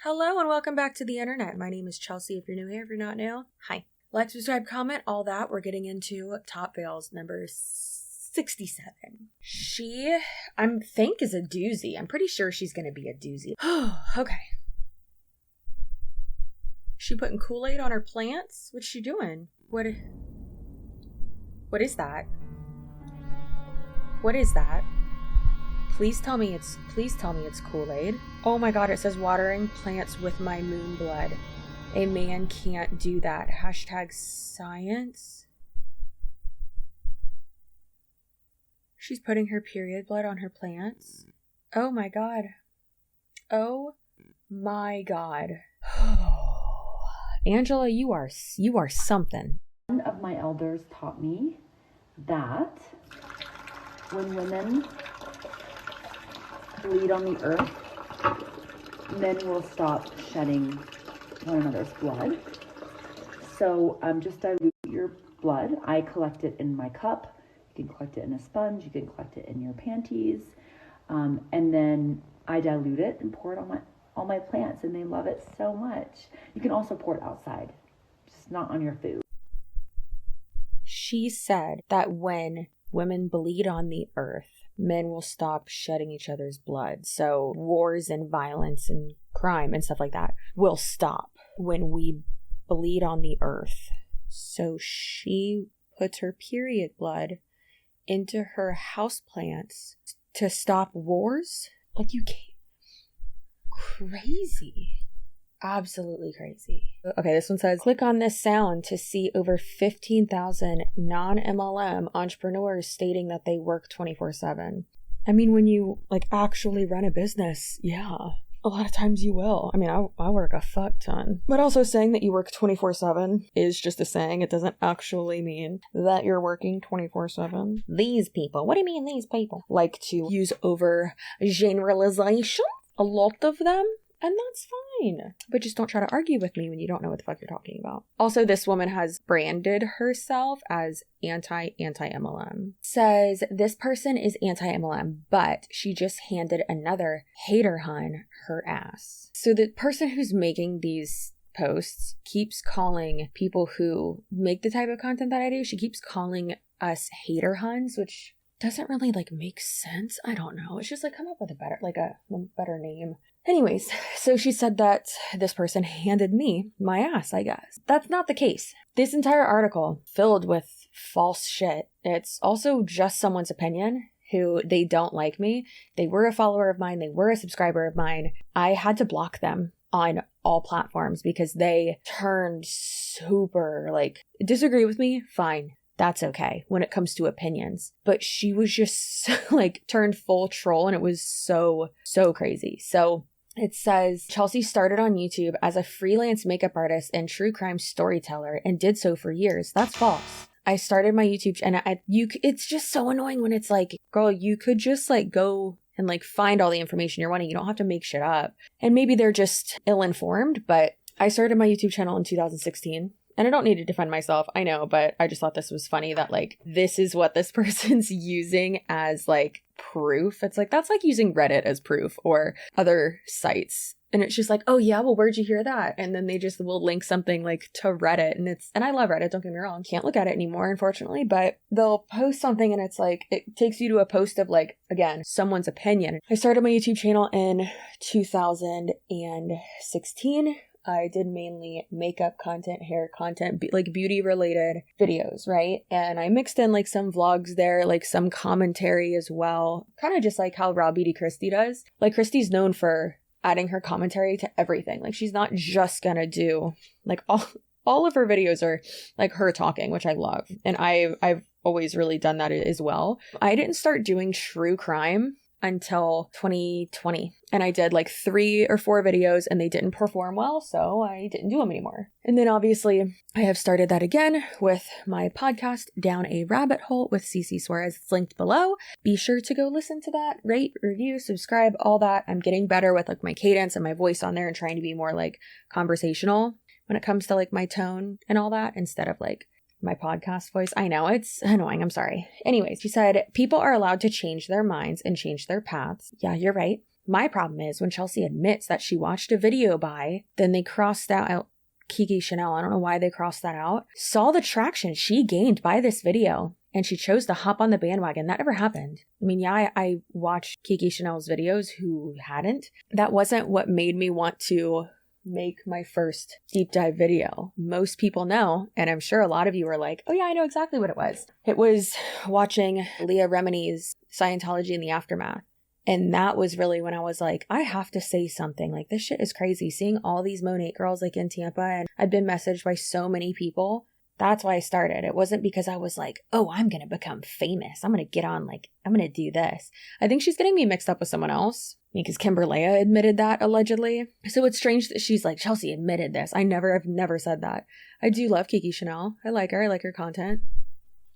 Hello and welcome back to the internet. My name is Chelsea. If you're new here, if you're not new, hi. Like, subscribe, comment, all that. We're getting into top fails number 67. She, I think, is a doozy. I'm pretty sure she's going to be a doozy. Okay. She putting Kool-Aid on her plants? What's she doing? What is that? What is that? Please tell me it's Kool-Aid. Oh my god, it says watering plants with my moon blood. A man can't do that. Hashtag science. She's putting her period blood on her plants. Oh my god. Oh my god. Angela, you are something. One of my elders taught me that when women bleed on the earth, men will stop shedding one another's blood. So just dilute your blood. I collect it in my cup. You can collect it in a sponge. You can collect it in your panties. And then I dilute it and pour it on my plants, and they love it so much. You can also pour it outside, just not on your food. She said that when women bleed on the earth, men will stop shedding each other's blood. So wars and violence and crime and stuff like that will stop when we bleed on the earth. So she puts her period blood into her houseplants to stop wars? Like, you can't. Crazy. Absolutely crazy. Okay, this one says, click on this sound to see over 15,000 non-MLM entrepreneurs stating that they work 24/7. I mean, when you actually run a business, yeah, a lot of times you will. I mean, I work a fuck ton. But also saying that you work 24/7 is just a saying. It doesn't actually mean that you're working 24/7. These people, what do you mean these people? Like to use over generalization, a lot of them. And that's fine. But just don't try to argue with me when you don't know what the fuck you're talking about. Also, this woman has branded herself as anti-MLM. Says this person is anti-MLM, but she just handed another hater hun her ass. So the person who's making these posts keeps calling people who make the type of content that I do, she keeps calling us hater huns, which doesn't really make sense. I don't know. It's just come up with a better name. Anyways, so she said that this person handed me my ass, I guess. That's not the case. This entire article filled with false shit. It's also just someone's opinion who they don't like me. They were a follower of mine. They were a subscriber of mine. I had to block them on all platforms because they turned super disagree with me. Fine. That's okay when it comes to opinions. But she was just turned full troll, and it was so crazy. So it says, Chelsea started on YouTube as a freelance makeup artist and true crime storyteller and did so for years. That's false. I started my YouTube and it's just so annoying when it's girl, you could just go and find all the information you're wanting. You don't have to make shit up. And maybe they're just ill-informed, but I started my YouTube channel in 2016. And I don't need to defend myself, I know, but I just thought this was funny that this is what this person's using as proof. It's that's using Reddit as proof or other sites. And it's just oh yeah, well, where'd you hear that? And then they just will link something to Reddit. And I love Reddit, don't get me wrong. Can't look at it anymore, unfortunately, but they'll post something and it's it takes you to a post of again, someone's opinion. I started my YouTube channel in 2016. I did mainly makeup content, hair content, beauty related videos, right? And I mixed in some vlogs there, some commentary as well. Kind of just how Raw Beauty Christy does. Christy's known for adding her commentary to everything. She's not just gonna do all of her videos are her talking, which I love. And I've always really done that as well. I didn't start doing true crime until 2020. And I did 3 or 4 videos and they didn't perform well, so I didn't do them anymore. And then obviously I have started that again with my podcast, Down a Rabbit Hole with CCsuarez. It's linked below. Be sure to go listen to that, rate, review, subscribe, all that. I'm getting better with my cadence and my voice on there and trying to be more conversational when it comes to my tone and all that instead of my podcast voice. I know, it's annoying. I'm sorry. Anyways, she said, people are allowed to change their minds and change their paths. Yeah, you're right. My problem is when Chelsea admits that she watched a video by, then they crossed out Kiki Chanel. I don't know why they crossed that out. Saw the traction she gained by this video, and she chose to hop on the bandwagon. That never happened. I mean, yeah, I watched Kiki Chanel's videos. Who hadn't? That wasn't what made me want to make my first deep dive video. Most people know, and I'm sure a lot of you are like, oh yeah, I know exactly what it was. It was watching Leah Remini's Scientology in the Aftermath. And that was really when I was like, I have to say something. Like, this shit is crazy. Seeing all these Monate girls like in Tampa, and I'd been messaged by so many people. That's why I started. It wasn't because I was like, oh, I'm going to become famous. I'm going to get on, like, I'm going to do this. I think she's getting me mixed up with someone else. Because Kimberlea admitted that, allegedly. So it's strange that she's like, Chelsea admitted this. I've never said that. I do love Kiki Chanel. I like her. I like her content.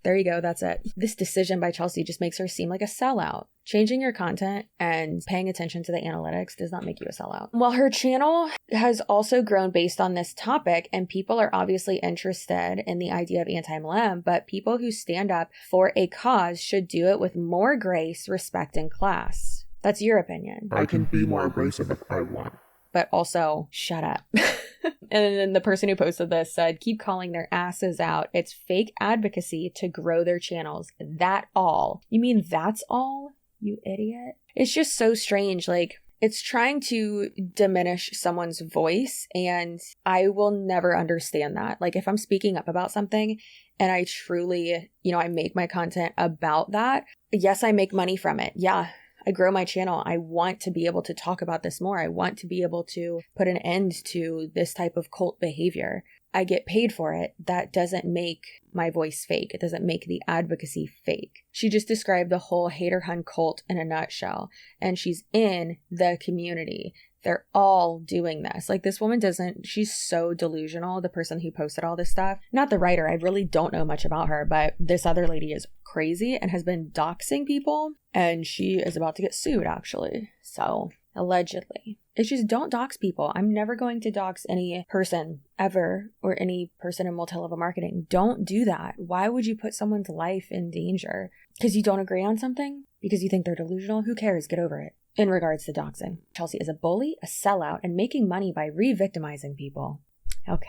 There you go. That's it. This decision by Chelsea just makes her seem like a sellout. Changing your content and paying attention to the analytics does not make you a sellout. While her channel has also grown based on this topic, and people are obviously interested in the idea of anti-MLM, but people who stand up for a cause should do it with more grace, respect, and class. That's your opinion. I can be more abrasive if I want. But also, shut up. And then the person who posted this said, keep calling their asses out. It's fake advocacy to grow their channels. That all. You mean that's all? You idiot. It's just so strange. Like, it's trying to diminish someone's voice, and I will never understand that. Like, if I'm speaking up about something and I truly, I make my content about that, yes, I make money from it. Yeah. I grow my channel. I want to be able to talk about this more. I want to be able to put an end to this type of cult behavior. I get paid for it. That doesn't make my voice fake. It doesn't make the advocacy fake. She just described the whole hater hun cult in a nutshell, and she's in the community. They're all doing this. Like, this woman she's so delusional, the person who posted all this stuff. Not the writer. I really don't know much about her, but this other lady is crazy and has been doxing people, and she is about to get sued, actually. So, allegedly. It's just, don't dox people. I'm never going to dox any person ever, or any person in multi-level marketing. Don't do that. Why would you put someone's life in danger? Because you don't agree on something? Because you think they're delusional? Who cares? Get over it. In regards to doxing, Chelsea is a bully, a sellout, and making money by re-victimizing people. Okay.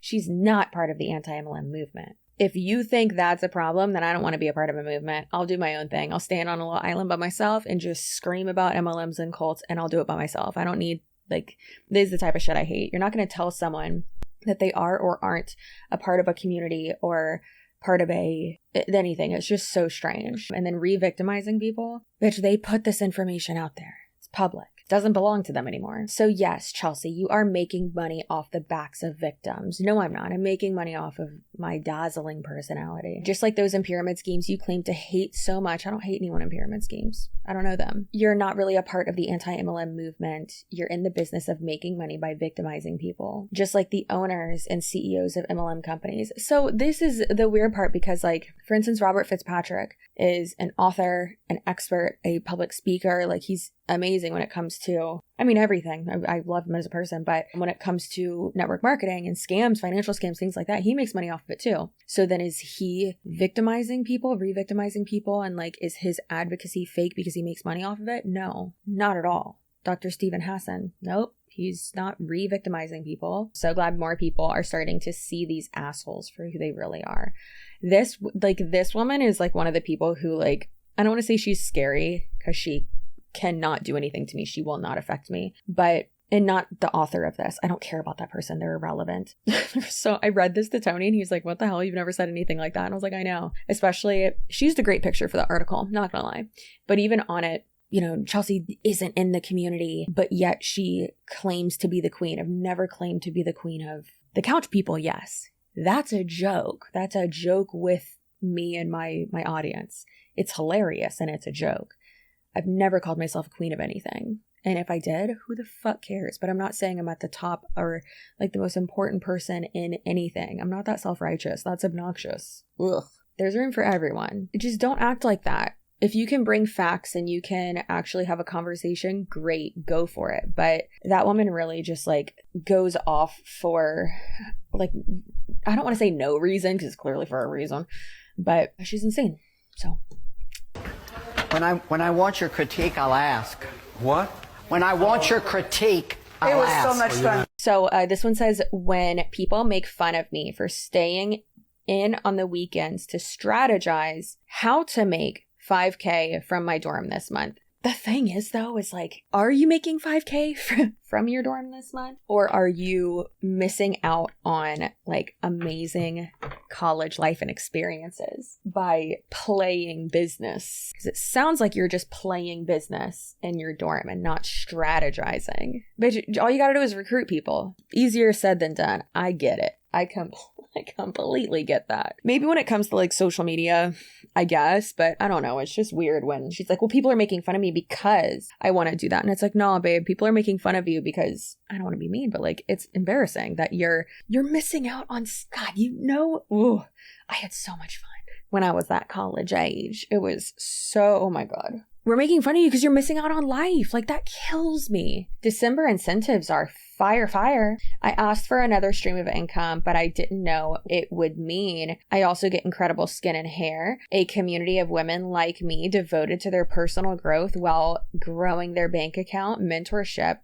She's not part of the anti-MLM movement. If you think that's a problem, then I don't want to be a part of a movement. I'll do my own thing. I'll stand on a little island by myself and just scream about MLMs and cults, and I'll do it by myself. I don't need, this is the type of shit I hate. You're not going to tell someone that they are or aren't a part of a community or part of anything. It's just so strange. And then re-victimizing people, bitch, they put this information out there. It's public. Doesn't belong to them anymore. So yes, Chelsea, you are making money off the backs of victims. No, I'm not. I'm making money off of my dazzling personality. Just like those in pyramid schemes you claim to hate so much. I don't hate anyone in pyramid schemes. I don't know them. You're not really a part of the anti-MLM movement. You're in the business of making money by victimizing people, just like the owners and CEOs of MLM companies. So this is the weird part, because, for instance, Robert Fitzpatrick is an author, an expert, a public speaker. He's amazing when it comes to, everything. I love him as a person, but when it comes to network marketing and scams, financial scams, things like that, he makes money off of it too. So then is he victimizing people, re-victimizing people, and is his advocacy fake because he makes money off of it? No, not at all. Dr. Stephen Hassan, nope. He's not re-victimizing people. So glad more people are starting to see these assholes for who they really are. This woman is one of the people who I don't want to say she's scary, because she cannot do anything to me. She will not affect me. And not the author of this. I don't care about that person. They're irrelevant. So I read this to Tony, and he's like, what the hell? You've never said anything like that. And I was like, I know. Especially, she used a great picture for the article. Not gonna lie. But even on it, Chelsea isn't in the community, but yet she claims to be the queen. I've never claimed to be the queen of the couch people. Yes. That's a joke. That's a joke with me and my audience. It's hilarious, and it's a joke. I've never called myself a queen of anything. And if I did, who the fuck cares? But I'm not saying I'm at the top or the most important person in anything. I'm not that self-righteous. That's obnoxious. Ugh. There's room for everyone. Just don't act like that. If you can bring facts and you can actually have a conversation, great, go for it. But that woman really just goes off for I don't want to say no reason, because it's clearly for a reason, but she's insane. So when I want your critique, I'll ask. What? When I want your critique, It was so much fun. So this one says, when people make fun of me for staying in on the weekends to strategize how to make 5K from my dorm this month. The thing is, though, is like, are you making 5K from your dorm this month? Or are you missing out on like amazing college life and experiences by playing business? Because it sounds like you're just playing business in your dorm and not strategizing. Bitch, all you gotta do is recruit people. Easier said than done. I get it. I completely get that. Maybe when it comes to like social media, I guess, but I don't know. It's just weird when she's like, well, people are making fun of me because I want to do that. And it's like, no, babe, people are making fun of you because I don't want to be mean, but like, it's embarrassing that you're missing out on, God, ooh, I had so much fun when I was that college age. It was so, oh my God. We're making fun of you because you're missing out on life. Like, that kills me. December incentives are fire. I asked for another stream of income, but I didn't know it would mean I also get incredible skin and hair, a community of women like me devoted to their personal growth while growing their bank account, mentorship.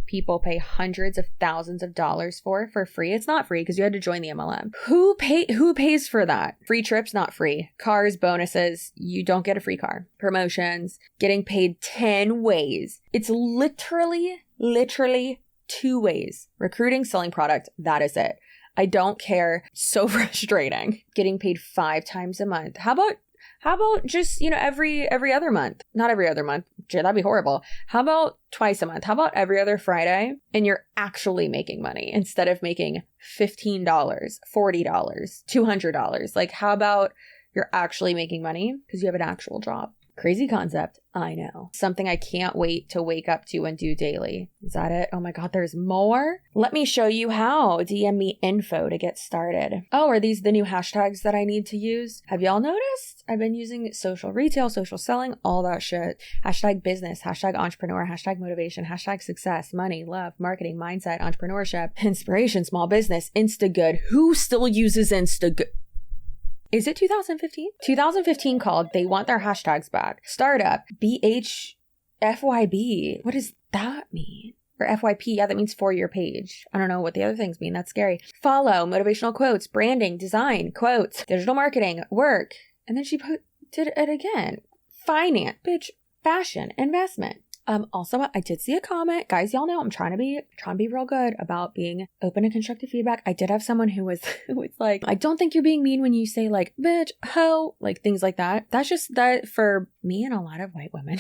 People pay hundreds of thousands of dollars for free. It's not free because you had to join the MLM. Who pays for that? Free trips, not free. Cars, bonuses, you don't get a free car. Promotions, getting paid 10 ways. It's literally 2 ways. Recruiting, selling product, that is it. I don't care. So frustrating. Getting paid 5 times a month. How about just, every other month? Not every other month. That'd be horrible. How about twice a month? How about every other Friday? And you're actually making money instead of making $15, $40, $200. Like, how about you're actually making money because you have an actual job? Crazy concept. I know. Something I can't wait to wake up to and do daily. Is that it? Oh my God, there's more? Let me show you how. DM me info to get started. Oh, are these the new hashtags that I need to use? Have y'all noticed? I've been using social retail, social selling, all that shit. Hashtag business, hashtag entrepreneur, hashtag motivation, hashtag success, money, love, marketing, mindset, entrepreneurship, inspiration, small business, Instagood. Who still uses Instagood? Is it 2015? 2015 called, they want their hashtags back. Startup, BHFYB. What does that mean? Or FYP, yeah, that means for your page. I don't know what the other things mean. That's scary. Follow, motivational quotes, branding, design, quotes, digital marketing, work. And then she did it again. Finance, bitch, fashion, investment. Also, I did see a comment. Guys, y'all know I'm trying to be real good about being open to constructive feedback. I did have someone who was like, I don't think you're being mean when you say like, bitch, ho, like things like that. That's just that for me and a lot of white women.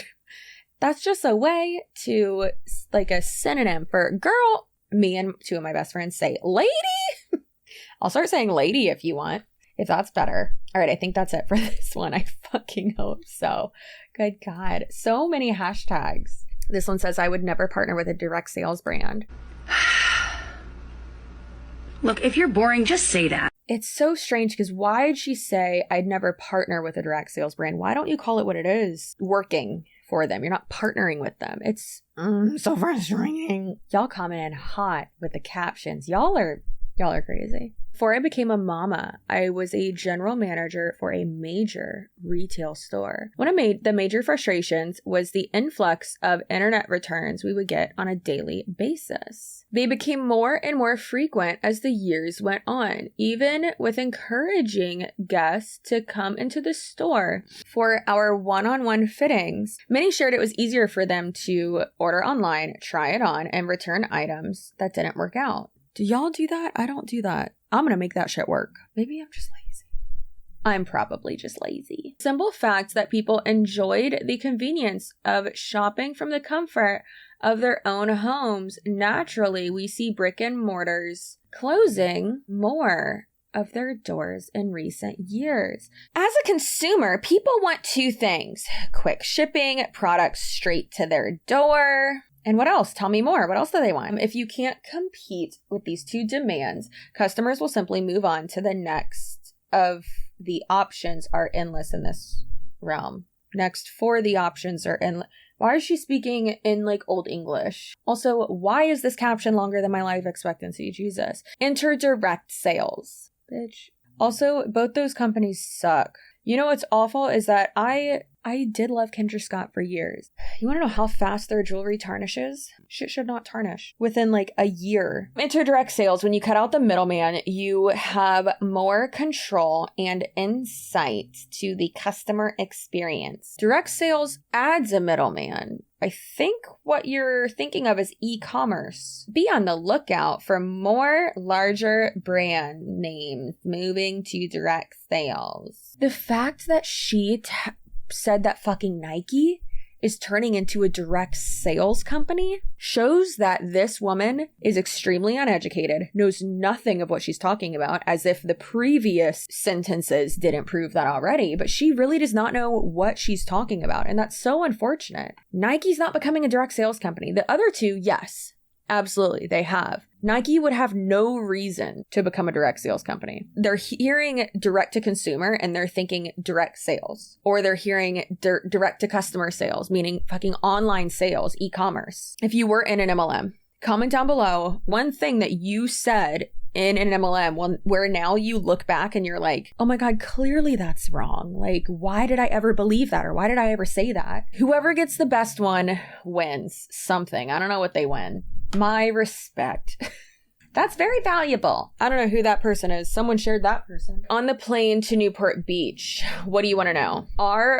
That's just a way to, like, a synonym for girl. Me and 2 of my best friends say lady. I'll start saying lady if you want, if that's better. All right, I think that's it for this one. I fucking hope so. Good God. So many hashtags. This one says, I would never partner with a direct sales brand. Look, if you're boring, just say that. It's so strange because why did she say I'd never partner with a direct sales brand? Why don't you call it what it is? Working for them. You're not partnering with them. It's so frustrating. Y'all coming in hot with the captions. Y'all are crazy. Before I became a mama, I was a general manager for a major retail store. One of the major frustrations was the influx of internet returns we would get on a daily basis. They became more and more frequent as the years went on, even with encouraging guests to come into the store for our one-on-one fittings. Many shared it was easier for them to order online, try it on, and return items that didn't work out. Do y'all do that? I don't do that. I'm going to make that shit work. Maybe I'm just lazy. I'm probably just lazy. Simple fact that people enjoyed the convenience of shopping from the comfort of their own homes. Naturally, we see brick and mortars closing more of their doors in recent years. As a consumer, people want 2 things: quick shipping, products straight to their door. And what else? Tell me more. What else do they want? If you can't compete with these 2 demands, customers will simply move on to the next of the options are endless in this realm. Next for the options are endless. Why is she speaking in like old English? Also, why is this caption longer than my life expectancy? Jesus. Enter direct sales. Bitch. Also, both those companies suck. You know what's awful is that I did love Kendra Scott for years. You want to know how fast their jewelry tarnishes? Shit should not tarnish within like a year. Enter direct sales. When you cut out the middleman, you have more control and insight to the customer experience. Direct sales adds a middleman. I think what you're thinking of is e-commerce. Be on the lookout for more larger brand names moving to direct sales. The fact that she said that fucking Nike is turning into a direct sales company shows that this woman is extremely uneducated, knows nothing of what she's talking about, as if the previous sentences didn't prove that already, but she really does not know what she's talking about, and that's so unfortunate. Nike's not becoming a direct sales company. The other two, yes, absolutely, they have. Nike would have no reason to become a direct sales company. They're hearing direct to consumer and they're thinking direct sales. Or they're hearing direct to customer sales, meaning fucking online sales, e-commerce. If you were in an MLM, comment down below one thing that you said in an MLM where now you look back and you're like, oh my God, clearly that's wrong. Like, why did I ever believe that? Or why did I ever say that? Whoever gets the best one wins something. I don't know what they win. My respect. That's very valuable. I don't know who that person is. Someone shared that person. On the plane to Newport Beach, what do you want to know?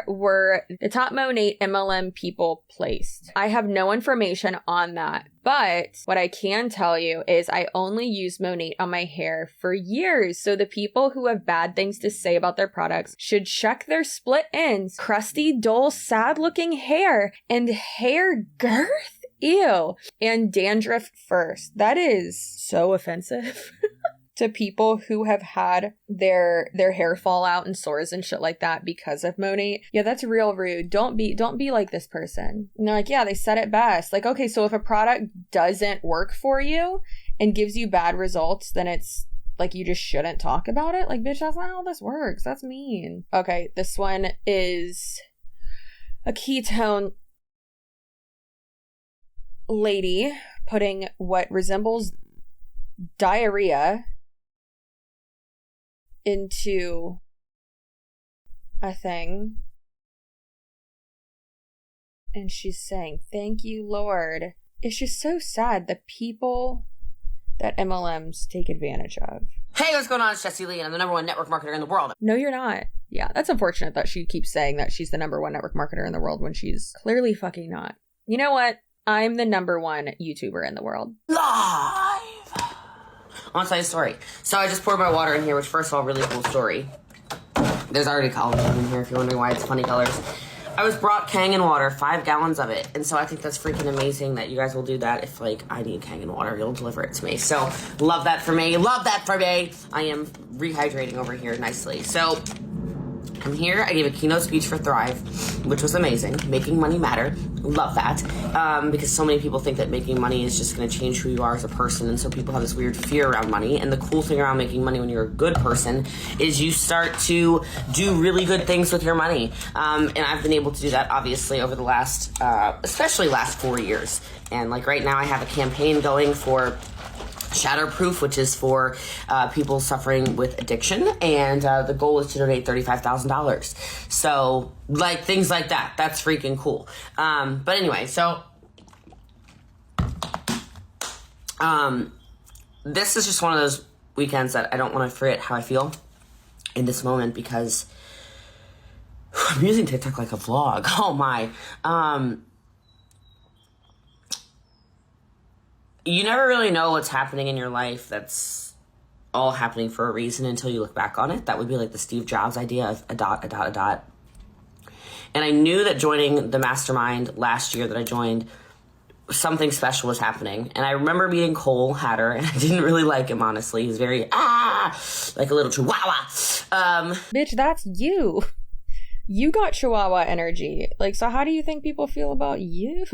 Were the top Monate MLM people placed? I have no information on that. But what I can tell you is I only use Monate on my hair for years. So the people who have bad things to say about their products should check their split ends, crusty, dull, sad looking hair, and hair girth. Ew. And dandruff first. That is so offensive to people who have had their hair fall out and sores and shit like that because of Monate. Yeah, that's real rude. Don't be like this person. And they're like, yeah, they said it best. Like, okay, so if a product doesn't work for you and gives you bad results, then it's like you just shouldn't talk about it. Like, bitch, that's not how this works. That's mean. Okay, this one is a ketone lady putting what resembles diarrhea into a thing, and she's saying, thank you, Lord. It's just so sad, the people that MLMs take advantage of. Hey, what's going on? It's Jessie Lee, and I'm the #1 network marketer in the world. No, you're not. Yeah, that's unfortunate that she keeps saying that she's the #1 network marketer in the world when she's clearly fucking not. You know what? I'm the #1 YouTuber in the world. Live! I want to tell you a story. So I just poured my water in here, which, first of all, really cool story. There's already collagen in here if you're wondering why it's funny colors. I was brought Kangen water, 5 gallons of it. And so I think that's freaking amazing that you guys will do that. If, like, I need Kangen water, you'll deliver it to me. So love that for me. Love that for me. I am rehydrating over here nicely. So I'm here. I gave a keynote speech for Thrive, which was amazing. Making money matter. Love that. Because so many people think that making money is just going to change who you are as a person. And so people have this weird fear around money. And the cool thing around making money when you're a good person is you start to do really good things with your money. And I've been able to do that, obviously, over the last, especially last 4 years. And like right now I have a campaign going for Shatterproof, which is for people suffering with addiction, and the goal is to donate $35,000. So, like, things like that. That's freaking cool. But anyway, so this is just one of those weekends that I don't want to forget how I feel in this moment, because I'm using TikTok like a vlog. Oh my. You never really know what's happening in your life that's all happening for a reason until you look back on it. That would be like the Steve Jobs idea of a dot, a dot, a dot. And I knew that joining the mastermind last year that I joined, something special was happening. And I remember meeting Cole Hatter, and I didn't really like him, honestly. He was very, like a little chihuahua. Bitch, that's you. You got chihuahua energy. Like, so how do you think people feel about you?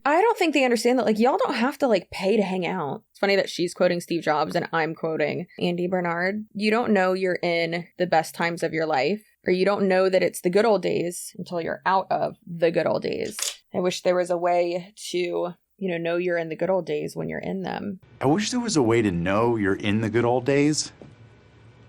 I don't think they understand that, like, y'all don't have to, like, pay to hang out. It's funny that she's quoting Steve Jobs and I'm quoting Andy Bernard. You don't know you're in the best times of your life, or you don't know that it's the good old days until you're out of the good old days. I wish there was a way to, know you're in the good old days when you're in them. I wish there was a way to know you're in the good old days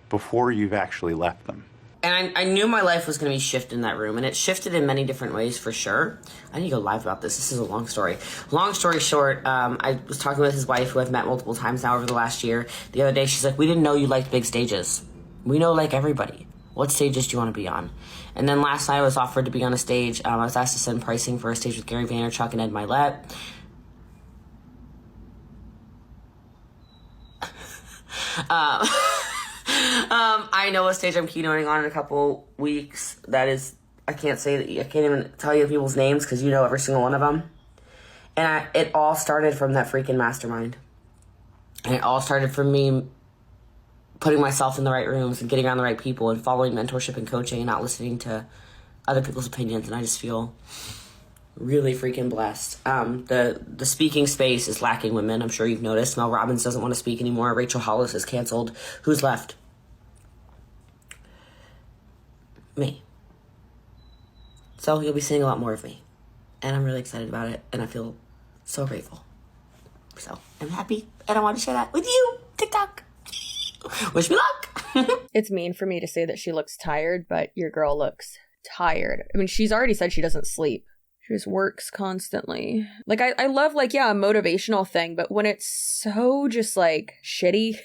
before you've actually left them. And I knew my life was going to be shifted in that room, and it shifted in many different ways for sure. I need to go live about this. This is a long story. Long story short, I was talking with his wife, who I've met multiple times now over the last year. The other day, she's like, we didn't know you liked big stages. We know, like, everybody. What stages do you want to be on? And then last night I was offered to be on a stage. I was asked to send pricing for a stage with Gary Vaynerchuk and Ed Milet. I know a stage I'm keynoting on in a couple weeks. That is, I can't even tell you people's names because you know every single one of them. And it all started from that freaking mastermind. And it all started from me putting myself in the right rooms and getting around the right people and following mentorship and coaching and not listening to other people's opinions. And I just feel really freaking blessed. The speaking space is lacking women. I'm sure you've noticed. Mel Robbins doesn't want to speak anymore. Rachel Hollis is canceled. Who's left? Me. So you'll be seeing a lot more of me. And I'm really excited about it. And I feel so grateful. So I'm happy. And I want to share that with you. TikTok. Wish me luck. It's mean for me to say that she looks tired, but your girl looks tired. I mean, she's already said she doesn't sleep. She just works constantly. Like, I love, like, yeah, a motivational thing, but when it's so just, like, shitty,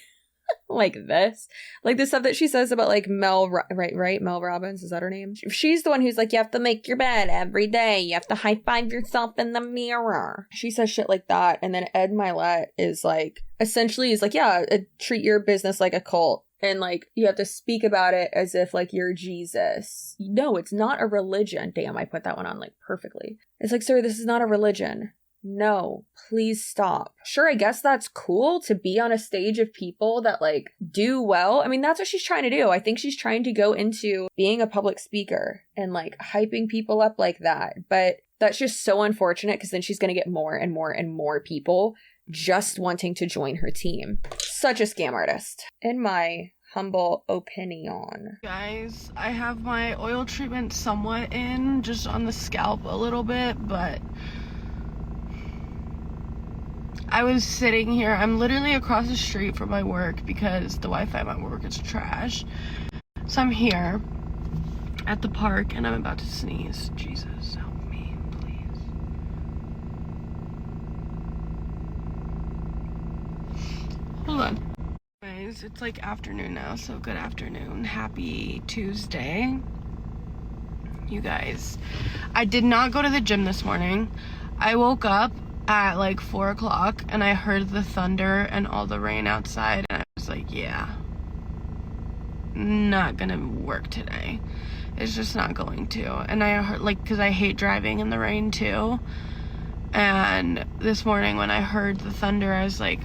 like this, like the stuff that she says about, like, Mel Robbins, is that her name? She's the one who's like, you have to make your bed every day. You have to high five yourself in the mirror. She says shit like that. And then Ed Milet is like, essentially is like, yeah, treat your business like a cult. And, like, you have to speak about it as if, like, you're Jesus. No, it's not a religion. Damn, I put that one on, like, perfectly. It's like, sir, this is not a religion. No, please stop. Sure, I guess that's cool to be on a stage of people that, like, do well. I mean, that's what she's trying to do. I think she's trying to go into being a public speaker and, like, hyping people up like that. But that's just so unfortunate because then she's going to get more and more and more people just wanting to join her team. Such a scam artist, in my humble opinion. Guys, I have my oil treatment somewhat in, just on the scalp a little bit, but I was sitting here. I'm literally across the street from my work because the Wi-Fi at my work is trash. So I'm here at the park and I'm about to sneeze. Jesus, help me, please. Hold on. Anyways, it's like afternoon now, so good afternoon. Happy Tuesday. You guys, I did not go to the gym this morning. I woke up at like 4 o'clock and I heard the thunder and all the rain outside and I was like, yeah, not gonna work today. It's just not going to. And I heard, like, because I hate driving in the rain too. And this morning when I heard the thunder, I was like,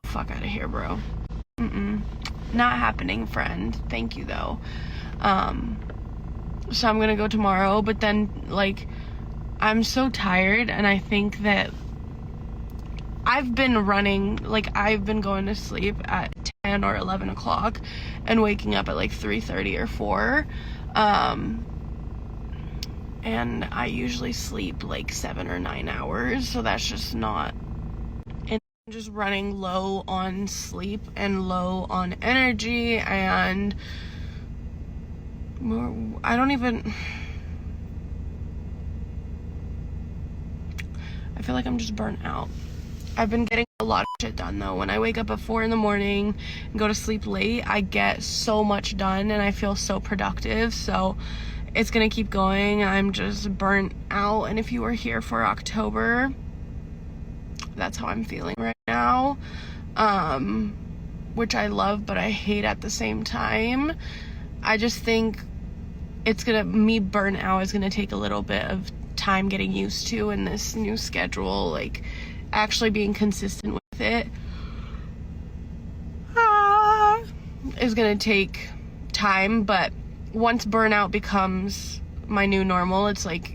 fuck out of here, bro. Not happening, friend. Thank you though. So I'm gonna go tomorrow, but then, like, I'm so tired and I think that I've been running, like, I've been going to sleep at 10 or 11 o'clock and waking up at like 3:30 or 4. And I usually sleep like 7 or 9 hours, so that's just not. And I'm just running low on sleep and low on energy, and I feel like I'm just burnt out. I've been getting a lot of shit done though. When I wake up at 4 in the morning and go to sleep late, I get so much done and I feel so productive. So it's gonna keep going. I'm just burnt out. And if you were here for October, that's how I'm feeling right now. Which I love, but I hate at the same time. I just think me burnt out is gonna take a little bit of time getting used to in this new schedule, like actually being consistent with it is gonna take time. But once burnout becomes my new normal, it's like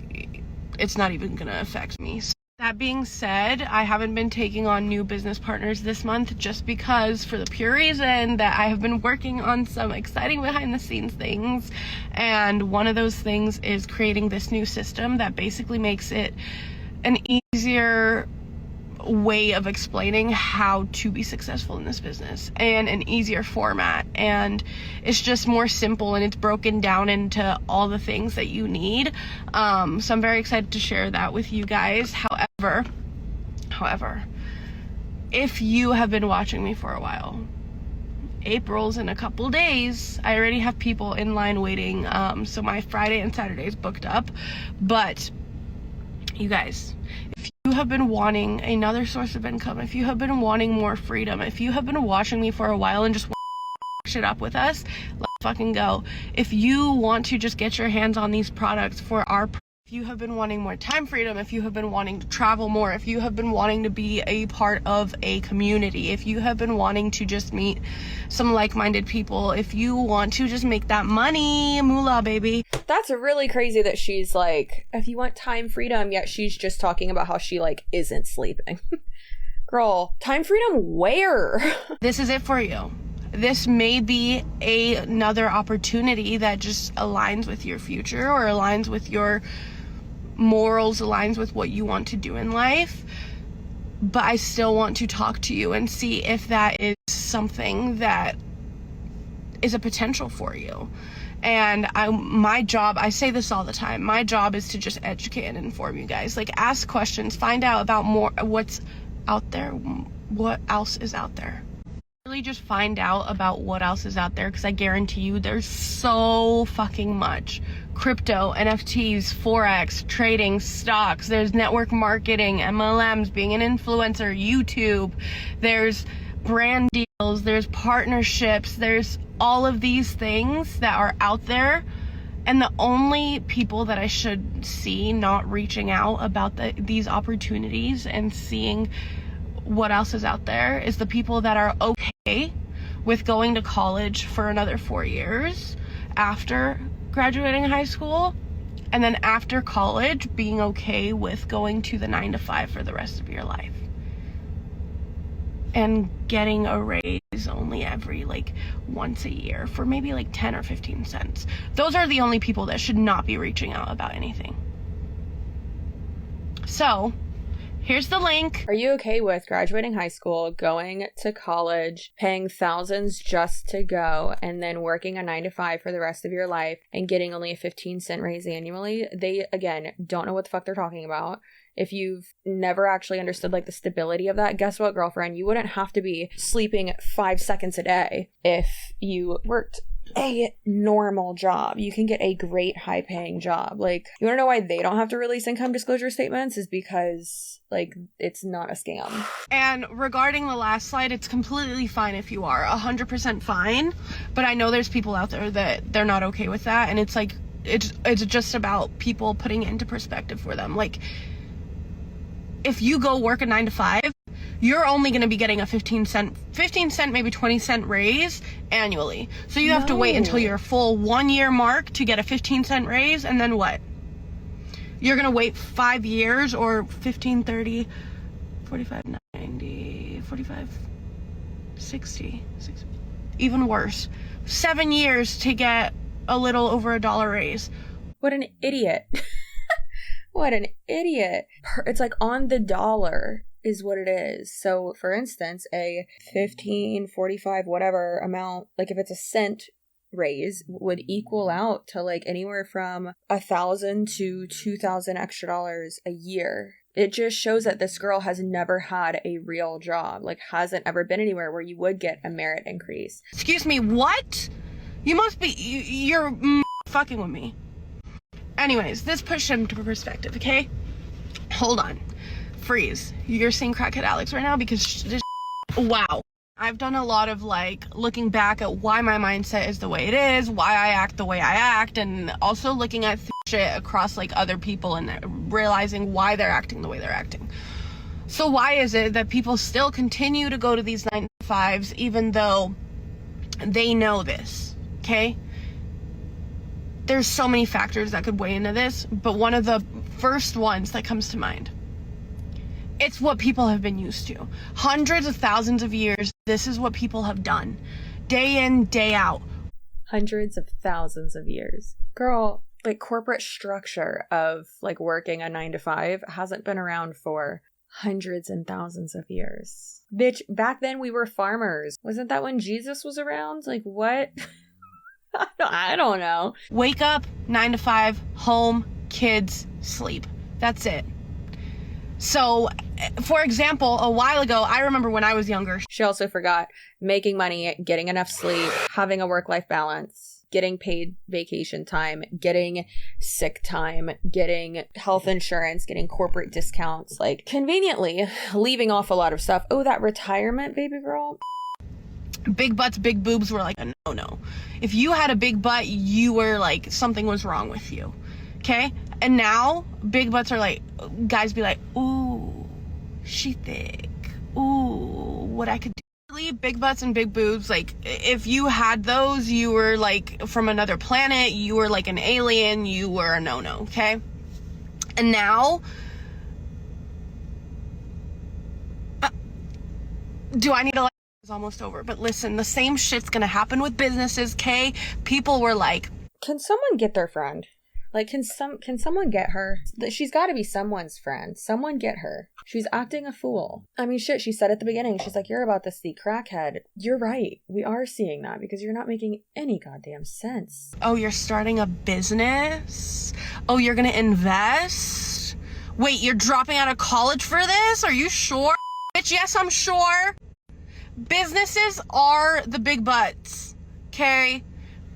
it's not even gonna affect me. So that being said, I haven't been taking on new business partners this month just because, for the pure reason that I have been working on some exciting behind the scenes things, and one of those things is creating this new system that basically makes it an easier way of explaining how to be successful in this business, and an easier format, and it's just more simple, and it's broken down into all the things that you need. So I'm very excited to share that with you guys. However, if you have been watching me for a while, April's in a couple days. I already have people in line waiting, so my Friday and Saturday is booked up. But you guys, if you have been wanting another source of income, if you have been wanting more freedom, if you have been watching me for a while and just want to shit up with us, let's fucking go. If you want to just get your hands on these products for our, if you have been wanting more time freedom, if you have been wanting to travel more, if you have been wanting to be a part of a community, if you have been wanting to just meet some like-minded people, if you want to just make that money, moolah, baby. That's really crazy that she's like, if you want time freedom, yet she's just talking about how she like isn't sleeping. Girl, time freedom where? This is it for you. This may be another opportunity that just aligns with your future, or aligns with your morals, aligns with what you want to do in life. But I still want to talk to you and see if that is something that is a potential for you. And my job, I say this all the time, my job is to just educate and inform you guys. Like, ask questions, find out about more, what's out there, what else is out there. Really just find out about what else is out there, because I guarantee you there's so fucking much. Crypto, NFTs, Forex, trading, stocks, there's network marketing, MLMs, being an influencer, YouTube, there's brand deals, there's partnerships, there's all of these things that are out there. And the only people that I should see not reaching out about these opportunities and seeing what else is out there is the people that are okay with going to college for another 4 years after graduating high school, and then after college being okay with going to the 9-to-5 for the rest of your life and getting a raise only every once a year for maybe 10 or 15 cents. Those are the only people that should not be reaching out about anything. So here's the link. Are you okay with graduating high school, going to college, paying thousands just to go, and then working a 9-to-5 for the rest of your life and getting only a 15-cent raise annually? They, again, don't know what the fuck they're talking about. If you've never actually understood the stability of that, guess what, girlfriend? You wouldn't have to be sleeping 5 seconds a day if you worked a normal job. You can get a great high-paying job. You want to know why they don't have to release income disclosure statements? Is because it's not a scam. And regarding the last slide, it's completely fine if you are 100% fine, but I know there's people out there that they're not okay with that, and it's it's just about people putting it into perspective for them. If you go work a 9-to-5, you're only going to be getting a 15 cent, maybe 20 cent raise annually. So you have to wait until your full 1 year mark to get a 15-cent raise. And then what? You're going to wait 5 years, or 15, 30, 45, 90, 45, 60, even worse, 7 years to get a little over $1 raise. What an idiot. What an idiot. It's on the dollar is what it is. So, for instance, a 15, 45, whatever amount, if it's a cent raise, would equal out to anywhere from $1,000 to $2,000 extra dollars a year. It just shows that this girl has never had a real job, hasn't ever been anywhere where you would get a merit increase. Excuse me, what? You must be, you're fucking with me. Anyways, this pushed into perspective, okay? Hold on. Freeze. You're seeing Crackhead Alex right now because this wow. I've done a lot of looking back at why my mindset is the way it is, why I act the way I act, and also looking at shit across other people and realizing why they're acting the way they're acting. So why is it that people still continue to go to these 9-to-5s even though they know this, okay? There's so many factors that could weigh into this, but one of the first ones that comes to mind, it's what people have been used to. Hundreds of thousands of years, this is what people have done. Day in, day out. Hundreds of thousands of years. Girl, corporate structure of working a 9-to-5 hasn't been around for hundreds and thousands of years. Bitch, back then we were farmers. Wasn't that when Jesus was around? Like, what? I don't know. Wake up, 9 to 5, home, kids, sleep. That's it. So, for example, a while ago, I remember when I was younger. She also forgot making money, getting enough sleep, having a work-life balance, getting paid vacation time, getting sick time, getting health insurance, getting corporate discounts, like conveniently leaving off a lot of stuff. Oh, that retirement, baby girl. Big butts, big boobs were like a no-no. If you had a big butt, you were like, something was wrong with you. Okay? And now, big butts are like, guys be like, ooh, she thick. Ooh, what I could do. Big butts and big boobs, like, if you had those, you were like from another planet, you were like an alien, you were a no-no, okay? And now, do I need to, like, it's almost over, but listen, the same shit's gonna happen with businesses, okay? People were like, can someone get their friend? Like, can someone get her? She's got to be someone's friend. Someone get her. She's acting a fool. I mean, shit, she said at the beginning, she's like, you're about to see crackhead. You're right. We are seeing that because you're not making any goddamn sense. oh, you're starting a business? Oh, you're gonna invest? Wait, you're dropping out of college for this? Are you sure? Bitch, yes, I'm sure. Businesses are the big butts, okay?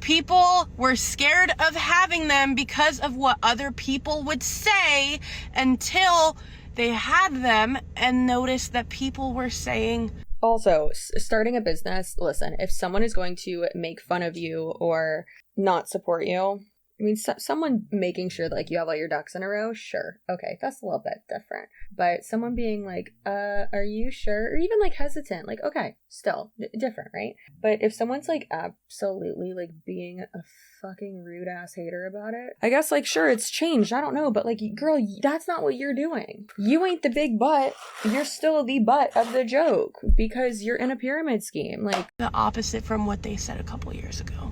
People were scared of having them because of what other people would say until they had them and noticed that people were saying. Also, starting a business, listen, if someone is going to make fun of you or not support you, I mean, someone making sure like you have all your ducks in a row, sure. Okay, that's a little bit different. But someone being like, are you sure? Or even like hesitant, like, okay, still different, right? But if someone's like absolutely like being a fucking rude ass hater about it, I guess like, sure, it's changed. I don't know. But like, girl, that's not what you're doing. You ain't the big butt. You're still the butt of the joke because you're in a pyramid scheme. Like The opposite from what they said a couple years ago.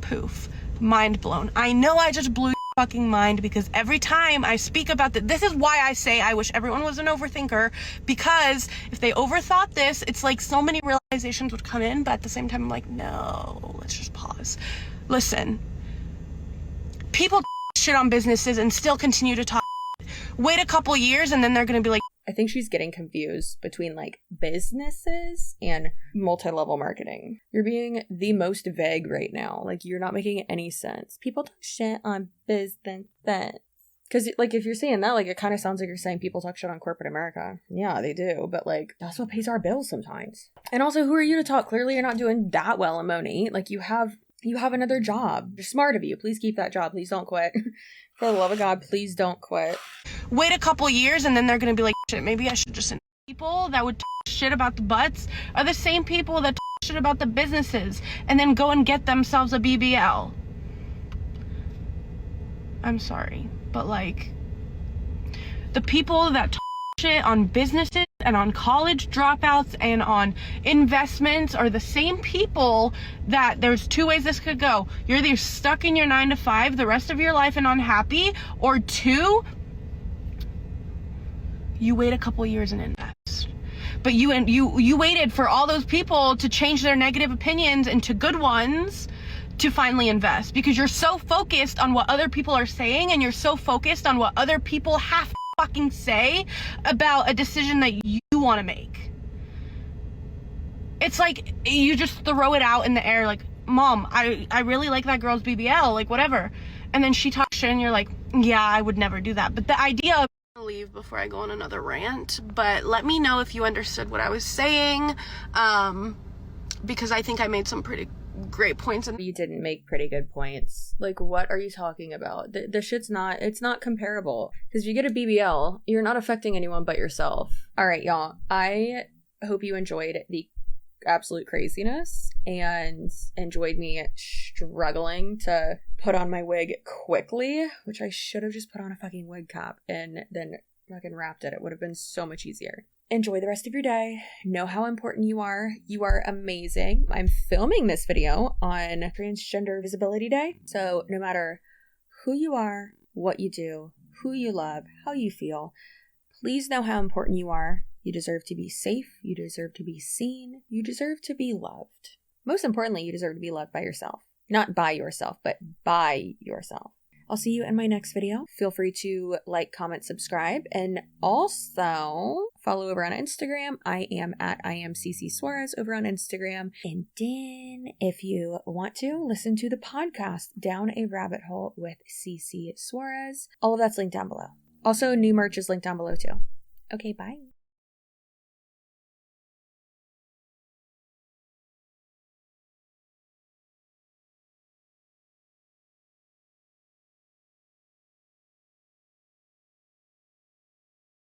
Poof. Mind blown. I know I just blew your fucking mind because every time I speak about this is why I say I wish everyone was an overthinker, because if they overthought this, it's like so many realizations would come in, but at the same time I'm like, no, let's just pause. Listen, people shit on businesses and still continue to talk. Wait a couple years and then they're gonna be like, I think she's getting confused between like businesses and multi-level marketing. You're being the most vague right now. Like you're not making any sense. People talk shit on business. Because like if you're saying that, like it kind of sounds like you're saying people talk shit on corporate America. Yeah, they do. But like that's what pays our bills sometimes. And also, who are you to talk? Clearly you're not doing that well, Amoni. Like you have another job. You're smart of you. Please keep that job. Please don't quit. For the love of God, please don't quit. Wait a couple years and then they're gonna be like, shit, maybe I should just. People that would shit about the butts are the same people that shit about the businesses and then go and get themselves a BBL. I'm sorry, but like the people that shit on businesses and on college dropouts and on investments are the same people that there's two ways this could go. You're either stuck in your 9 to 5 the rest of your life and unhappy, or two, you wait a couple years and invest. But you waited for all those people to change their negative opinions into good ones to finally invest, because you're so focused on what other people are saying and you're so focused on what other people have to fucking say about a decision that you want to make. It's like you just throw it out in the air like, Mom, I really like that girl's BBL, like whatever. And then she talks shit and you're like, yeah, I would never do that. But the idea of leave before I go on another rant, but let me know if you understood what I was saying, because I think I made some pretty great points. You didn't make pretty good points. Like, what are you talking about? The shit's not, it's not comparable. Because if you get a BBL, you're not affecting anyone but yourself. All right, y'all. I hope you enjoyed the absolute craziness and enjoyed me struggling to put on my wig quickly, which I should have just put on a fucking wig cap and then fucking wrapped it. It would have been so much easier. Enjoy the rest of your day. Know how important you are. You are amazing. I'm filming this video on Transgender Visibility Day. So no matter who you are, what you do, who you love, how you feel, Please know how important you are. You deserve to be safe. You deserve to be seen. You deserve to be loved. Most importantly, you deserve to be loved by yourself. Not by yourself, but by yourself. I'll see you in my next video. Feel free to like, comment, subscribe, and also follow over on Instagram. I am CCsuarez over on Instagram. And then if you want to, listen to the podcast Down a Rabbit Hole with CCsuarez. All of that's linked down below. Also, new merch is linked down below too. Okay, bye.